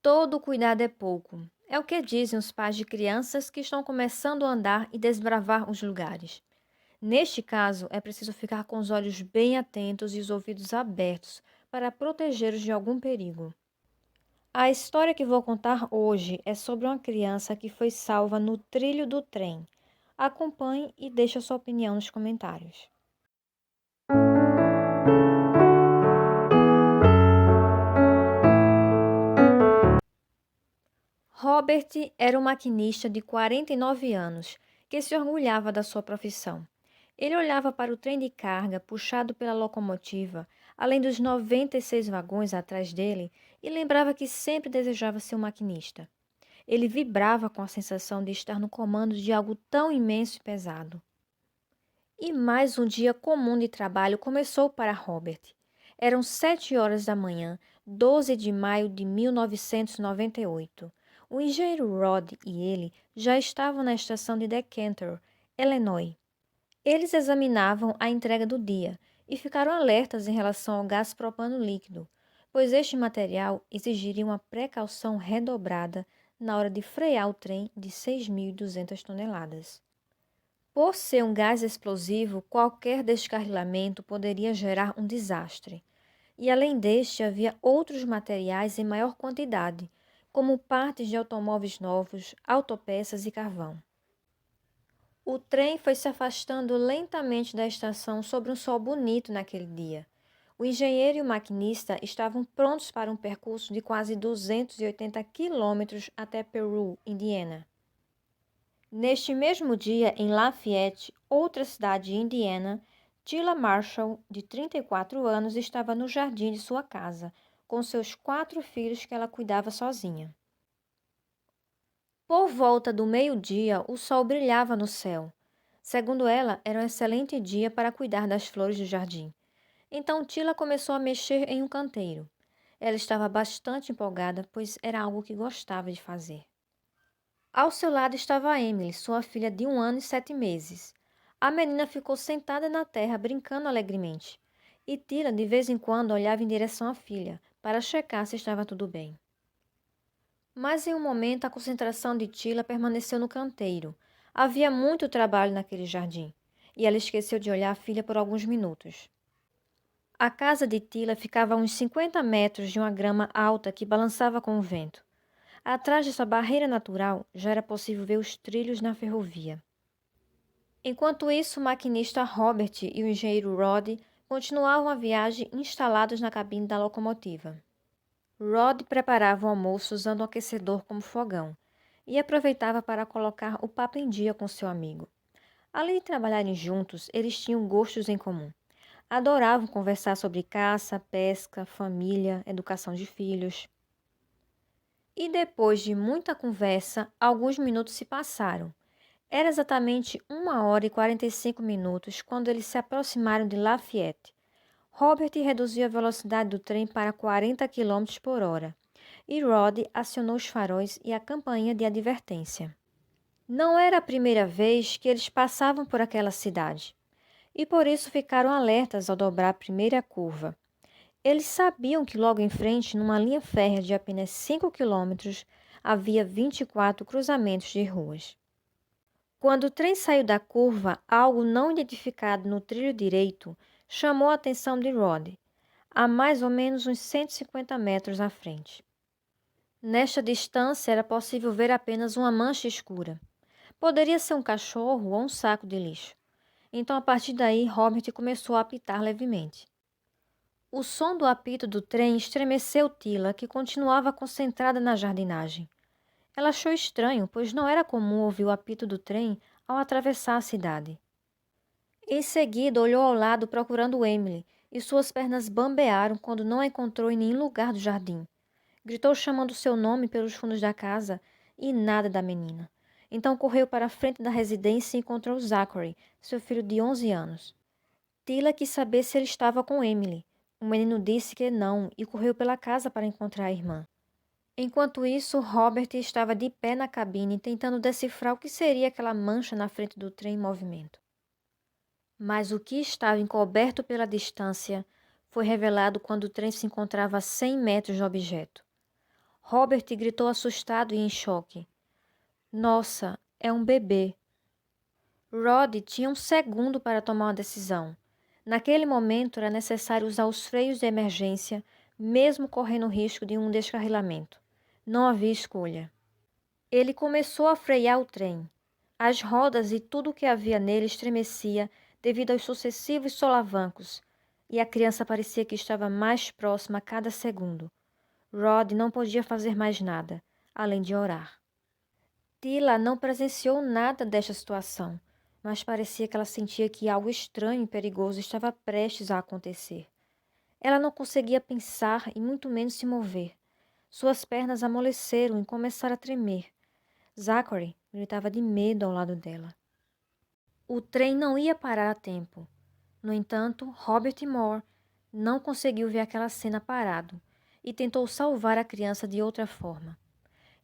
Todo cuidado é pouco. É o que dizem os pais de crianças que estão começando a andar e desbravar os lugares. Neste caso, é preciso ficar com os olhos bem atentos e os ouvidos abertos para protegê-los de algum perigo. A história que vou contar hoje é sobre uma criança que foi salva no trilho do trem. Acompanhe e deixe a sua opinião nos comentários. Robert era um maquinista de 49 anos que se orgulhava da sua profissão. Ele olhava para o trem de carga puxado pela locomotiva, além dos 96 vagões atrás dele, e lembrava que sempre desejava ser um maquinista. Ele vibrava com a sensação de estar no comando de algo tão imenso e pesado. E mais um dia comum de trabalho começou para Robert. Eram 7 horas da manhã, 12 de maio de 1998. O engenheiro Rod e ele já estavam na estação de Decanter, Illinois. Eles examinavam a entrega do dia e ficaram alertas em relação ao gás propano líquido, pois este material exigiria uma precaução redobrada na hora de frear o trem de 6.200 toneladas. Por ser um gás explosivo, qualquer descarrilamento poderia gerar um desastre. E além deste, havia outros materiais em maior quantidade, como partes de automóveis novos, autopeças e carvão. O trem foi se afastando lentamente da estação sob um sol bonito naquele dia. O engenheiro e o maquinista estavam prontos para um percurso de quase 280 quilômetros até Peru, Indiana. Neste mesmo dia, em Lafayette, outra cidade de Indiana, Tila Marshall, de 34 anos, estava no jardim de sua casa, com seus 4 filhos que ela cuidava sozinha. Por volta do meio-dia, o sol brilhava no céu. Segundo ela, era um excelente dia para cuidar das flores do jardim. Então Tila começou a mexer em um canteiro. Ela estava bastante empolgada, pois era algo que gostava de fazer. Ao seu lado estava Emily, sua filha de 1 ano e 7 meses. A menina ficou sentada na terra, brincando alegremente. E Tila, de vez em quando, olhava em direção à filha, para checar se estava tudo bem. Mas em um momento, a concentração de Tila permaneceu no canteiro. Havia muito trabalho naquele jardim, e ela esqueceu de olhar a filha por alguns minutos. A casa de Tila ficava a uns 50 metros de uma grama alta que balançava com o vento. Atrás dessa barreira natural, já era possível ver os trilhos na ferrovia. Enquanto isso, o maquinista Robert e o engenheiro Rod continuavam a viagem instalados na cabine da locomotiva. Rod preparava o almoço usando o aquecedor como fogão e aproveitava para colocar o papo em dia com seu amigo. Além de trabalharem juntos, eles tinham gostos em comum. Adoravam conversar sobre caça, pesca, família, educação de filhos. E depois de muita conversa, alguns minutos se passaram. Era exatamente 1 hora e 45 minutos quando eles se aproximaram de Lafayette. Robert reduziu a velocidade do trem para 40 quilômetros por hora e Rod acionou os faróis e a campainha de advertência. Não era a primeira vez que eles passavam por aquela cidade e por isso ficaram alertas ao dobrar a primeira curva. Eles sabiam que logo em frente, numa linha férrea de apenas 5 quilômetros, havia 24 cruzamentos de ruas. Quando o trem saiu da curva, algo não identificado no trilho direito chamou a atenção de Rod, a mais ou menos uns 150 metros à frente. Nesta distância era possível ver apenas uma mancha escura. Poderia ser um cachorro ou um saco de lixo. Então, a partir daí, Robert começou a apitar levemente. O som do apito do trem estremeceu Tila, que continuava concentrada na jardinagem. Ela achou estranho, pois não era comum ouvir o apito do trem ao atravessar a cidade. Em seguida, olhou ao lado procurando Emily, e suas pernas bambearam quando não a encontrou em nenhum lugar do jardim. Gritou chamando seu nome pelos fundos da casa e nada da menina. Então correu para a frente da residência e encontrou Zachary, seu filho de 11 anos. Tila quis saber se ele estava com Emily. O menino disse que não e correu pela casa para encontrar a irmã. Enquanto isso, Robert estava de pé na cabine tentando decifrar o que seria aquela mancha na frente do trem em movimento. Mas o que estava encoberto pela distância foi revelado quando o trem se encontrava a 100 metros do objeto. Robert gritou assustado e em choque. Nossa, é um bebê. Rod tinha um segundo para tomar uma decisão. Naquele momento era necessário usar os freios de emergência, mesmo correndo o risco de um descarrilamento. Não havia escolha. Ele começou a frear o trem. As rodas e tudo o que havia nele estremecia devido aos sucessivos solavancos, e a criança parecia que estava mais próxima a cada segundo. Rod não podia fazer mais nada, além de orar. Tila não presenciou nada desta situação, mas parecia que ela sentia que algo estranho e perigoso estava prestes a acontecer. Ela não conseguia pensar e muito menos se mover. Suas pernas amoleceram e começaram a tremer. Zachary gritava de medo ao lado dela. O trem não ia parar a tempo. No entanto, Robert Moore não conseguiu ver aquela cena parado e tentou salvar a criança de outra forma.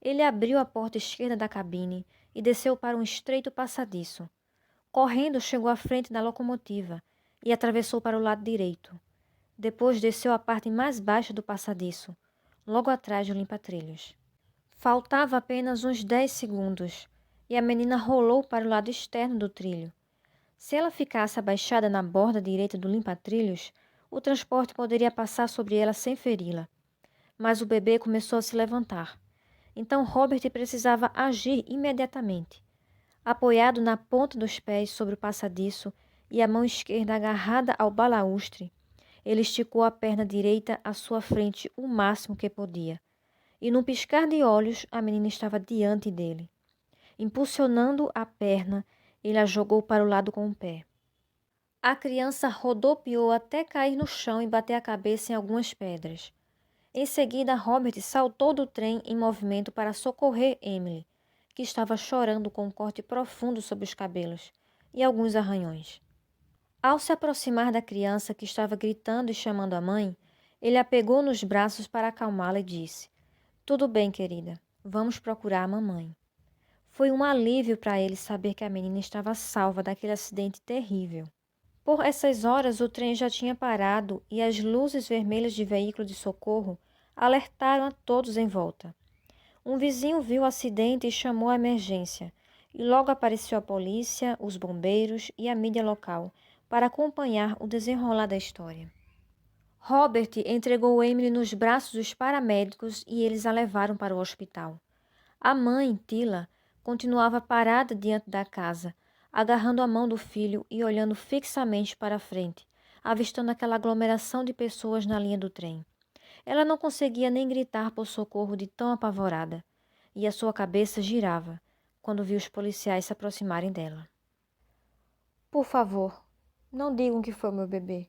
Ele abriu a porta esquerda da cabine e desceu para um estreito passadiço. Correndo, chegou à frente da locomotiva e atravessou para o lado direito. Depois desceu a parte mais baixa do passadiço, logo atrás do limpa-trilhos. Faltava apenas uns 10 segundos e a menina rolou para o lado externo do trilho. Se ela ficasse abaixada na borda direita do limpa-trilhos, o transporte poderia passar sobre ela sem feri-la. Mas o bebê começou a se levantar. Então Robert precisava agir imediatamente. Apoiado na ponta dos pés sobre o passadiço e a mão esquerda agarrada ao balaustre, ele esticou a perna direita à sua frente o máximo que podia. E num piscar de olhos, a menina estava diante dele. Impulsionando a perna, ele a jogou para o lado com o pé. A criança rodopiou até cair no chão e bater a cabeça em algumas pedras. Em seguida, Robert saltou do trem em movimento para socorrer Emily, que estava chorando com um corte profundo sobre os cabelos e alguns arranhões. Ao se aproximar da criança que estava gritando e chamando a mãe, ele a pegou nos braços para acalmá-la e disse: "Tudo bem, querida. Vamos procurar a mamãe." Foi um alívio para ele saber que a menina estava salva daquele acidente terrível. Por essas horas, o trem já tinha parado e as luzes vermelhas de veículo de socorro alertaram a todos em volta. Um vizinho viu o acidente e chamou a emergência, e logo apareceu a polícia, os bombeiros e a mídia local para acompanhar o desenrolar da história. Robert entregou Emily nos braços dos paramédicos e eles a levaram para o hospital. A mãe, Tila, continuava parada diante da casa, agarrando a mão do filho e olhando fixamente para a frente, avistando aquela aglomeração de pessoas na linha do trem. Ela não conseguia nem gritar por socorro de tão apavorada, e a sua cabeça girava quando viu os policiais se aproximarem dela. "Por favor, não digam que foi meu bebê."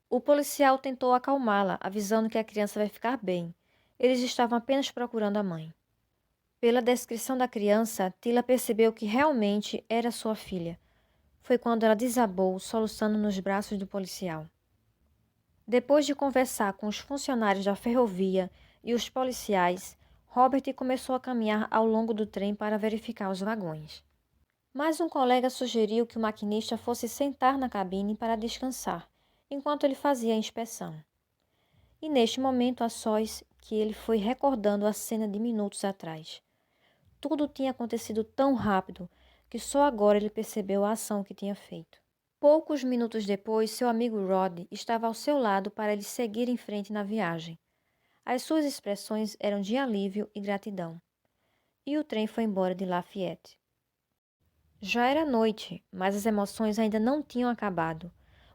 O policial tentou acalmá-la, avisando que a criança vai ficar bem. Eles estavam apenas procurando a mãe. Pela descrição da criança, Tila percebeu que realmente era sua filha. Foi quando ela desabou, soluçando nos braços do policial. Depois de conversar com os funcionários da ferrovia e os policiais, Robert começou a caminhar ao longo do trem para verificar os vagões. Mas um colega sugeriu que o maquinista fosse sentar na cabine para descansar, enquanto ele fazia a inspeção. E neste momento, a sós, que ele foi recordando a cena de minutos atrás. Tudo tinha acontecido tão rápido que só agora ele percebeu a ação que tinha feito. Poucos minutos depois, seu amigo Rod estava ao seu lado para ele seguir em frente na viagem. As suas expressões eram de alívio e gratidão. E o trem foi embora de Lafayette. Já era noite, mas as emoções ainda não tinham acabado,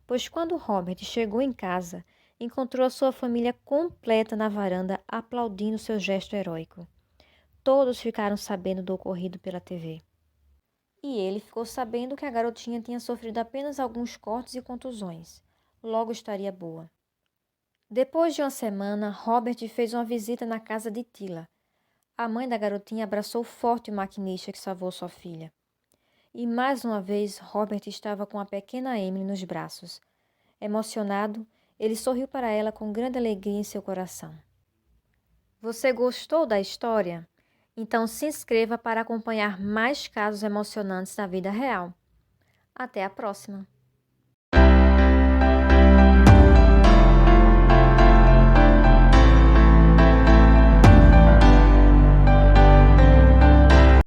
pois quando Robert chegou em casa, encontrou a sua família completa na varanda aplaudindo seu gesto heróico. Todos ficaram sabendo do ocorrido pela TV. E ele ficou sabendo que a garotinha tinha sofrido apenas alguns cortes e contusões. Logo estaria boa. Depois de uma semana, Robert fez uma visita na casa de Tila. A mãe da garotinha abraçou forte o maquinista que salvou sua filha. E mais uma vez, Robert estava com a pequena Emily nos braços. Emocionado, ele sorriu para ela com grande alegria em seu coração. Você gostou da história? Então se inscreva para acompanhar mais casos emocionantes da vida real. Até a próxima!